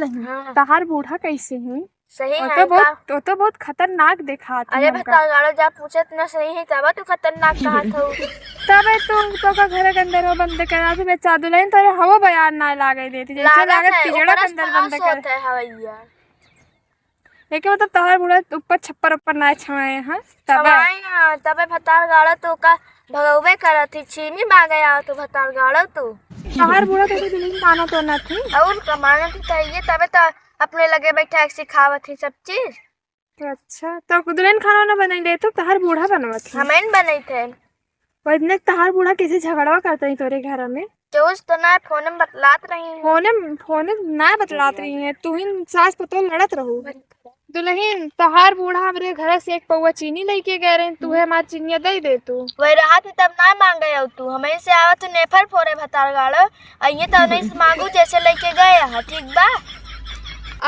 दुल्हन हाँ। तहार बूढ़ा कैसे है? सही वो है तो बहुत खतरनाक देखा अरे भतार गाड़ो जा पूछत न सही है तब तू खतरनाक कहा था तबे तो का घर के अंदर वो बंद करा दे बेचा दुल्हन तोरे हवा बयान ना लागे देती जैसे लागत है पिजड़ा के ओकरा अंदर पास बंद कर। होता है हवैया लेकिन मतलब तहार बूढ़ा ऊपर छप्पर ऊपर ना छवाए हां तबे छवाए ना तबे भतार गाड़ो तो का भगवे करत थी छीमी मांगे आ तो भतार गाड़ो तो तहार बूढ़ा तो दुल्हन माना तो ना थी और कमाना तो चाहिए तबे तो अपने लगे बैठा सिखावत थी सब चीज। अच्छा तो दुल्हन खाना ना बनाई दे तो तहार बूढ़ा बनवत थी हमें बने थे वजने तहार बूढ़ा कैसे झगड़वा करता ही तोरे घर में जोश तो ना फोन में बतलात रही फोने ना बतलात रही है तू ही सास पतो लड़त रहू दुल्हन तहार बूढ़ा हमरे घर से एक पौवा चीनी लेके गए रहे तू है हमार चीनिया दे तू वही रात में तब ना मांगे हो तू हमें से आवा तो नेफर फोरे भतार गाड़ो आइए तो नहीं से मांगू जैसे लेके गए यहाँ ठीक बा।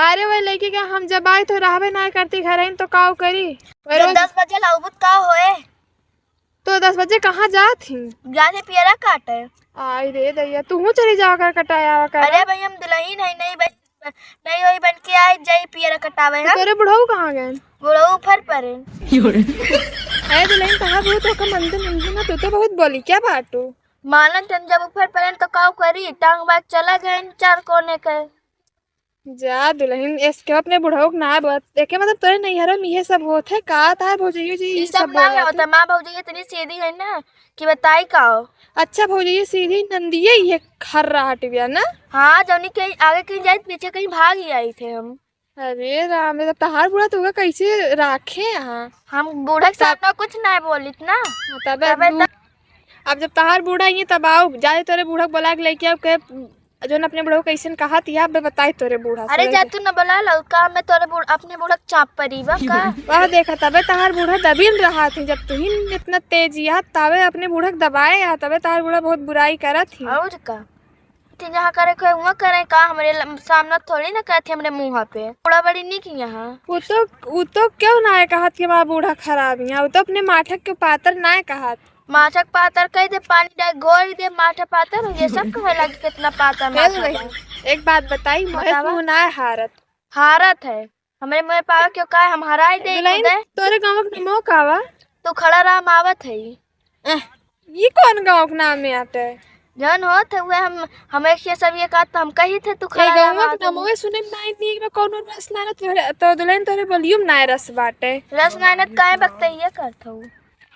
अरे वही लेके गए हम जब आए तो रहबे ना करती घर तो काव करी जब 10 बजे लाउबुत का होए तो 10 बजे कहाँ जात ही जाने पियरा काटे आई रे दैया तू चली जाओ कर कटाया कर। अरे भाई हम दुल्हन नहीं होई बन के आई जाई पियरा कटावे तो हम तेरे बुढ़ऊ कहाँ गए बुढ़ऊ ऊपर परे अरे दुल्हन कहाँ बहुत तो मंदिर मंदिर ना तो बहुत बोली क्या बाटू मानन जन जब ऊपर परे तो काव करी टांग बाग चला गए चार कोने के जा दुल्हन इसके अपने बुढ़ऊ ना बात देखे मतलब तोरे नैहरों में ये सब होत है का तार भौजइयो जी ये सब ना होता माँ भौजी इतनी सीधी है ना कि बताई का अच्छा भौजइयो सीधी नंदिये ये खर रहा टिबिया ना। हाँ जौनी के आगे कहीं जाए पीछे कहीं भाग ही आई थे हम। अरे राम रे तहार बूढ़ा तो कैसे राखे यहाँ हम बूढ़ा के सामने कुछ ना बोलित ना तब अब जब तहार बूढ़ा ये तब आओ जाए तोरे बूढ़ा बोला के लेके आओ के जो अपने बूढ़ा कैसे कहा थी आप बताई तोरे बूढ़ा अरे जा तू न बोला लौका मैं तोरे अपने बूढ़ा चाप परीबा का वह देखा तबे तहार बूढ़ा दबील रहा थी जब तू ही इतना तेज या तबे अपने बूढ़ा दबाए या तबे तहार बूढ़ा बहुत बुराई करा थी और का जहाँ करे कोई हुआ करे का हमारे सामने थोड़ी ना कहते हमरे मुँह पे बूढ़ा बड़ी निक यहाँ वो तो क्यों ना कहा कि हमारा बूढ़ा खराब है वो तो अपने माठक के पातर ना कहा माठक पातर कह दे पानी डाल घोर दे माठा पातर ये सब कहे लगे कितना पातर माठा एक बात बताई ना हारत है हमारे मुँह पावा क्यों का हम हराई दे तोरे गाँव के नाम कावा तो खड़ा राम आवत है ये कौन गाँव के नाम में आते है जन होत हुए हम हमें ये सब ये कहता हम कही थे तू खड़ा गाँव के नाम में सुने नहीं में कौन रस ना तो दुल्हन तोरे बोलियो ना रस बाटे रस नानत काहे बकते ये करत हूँ।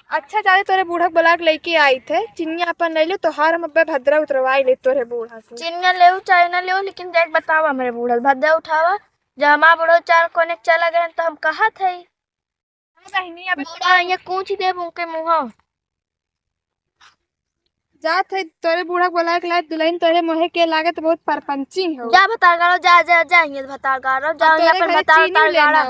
अच्छा जाले तोरे बूढ़ा बोला के लेके आई थे चिन्नी अपन ले लो तो हार हम अब्बे भद्रा उतरवाई ले तोरे बूढ़ा से चिन्नी ले चाहे ना ले लेकिन देख बतावा हमारे बूढ़ा भद्रा उठावा जब हमारा बूढ़ा चार कोने चला गए तो हम कहा थे बूढ़ा ये कूच दे उनके मुँह जा थे तोरे बूढ़ा बोला के लाए दुल्हन तोरे मोहे के लागे तो बहुत परपंची हो जा भतार गाड़ो जा जाएंगे भतार गाड़ो जा यहाँ पर भतार गाड़ा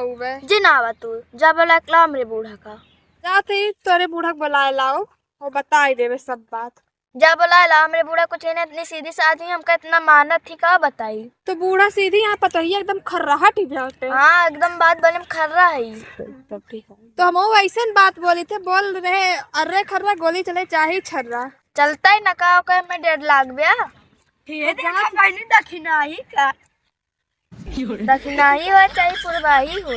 जिनावा तू जा बोला के ला हमरे बूढ़ा का जाते तोरे बूढ़ा बुलाए लाओ और बताई देवे सब बात जा बोला ला हमरे बूढ़ा कुछ नहीं इतनी सीधी साधी हमका इतना मानत थी का बताई तो बूढ़ा सीधी यहाँ पता ही एकदम खर्राहट ही जाते हाँ एकदम बात बने खर्रा है तब ठीक है तो हम ऐसे बात बोली थे बोल रहे अरे खर्रा गोली चले चाहे छर्रा चलता ही नका कर मैं 1.5 लाख ब्या दक्षिणाही हो चाहे पुरवाही हो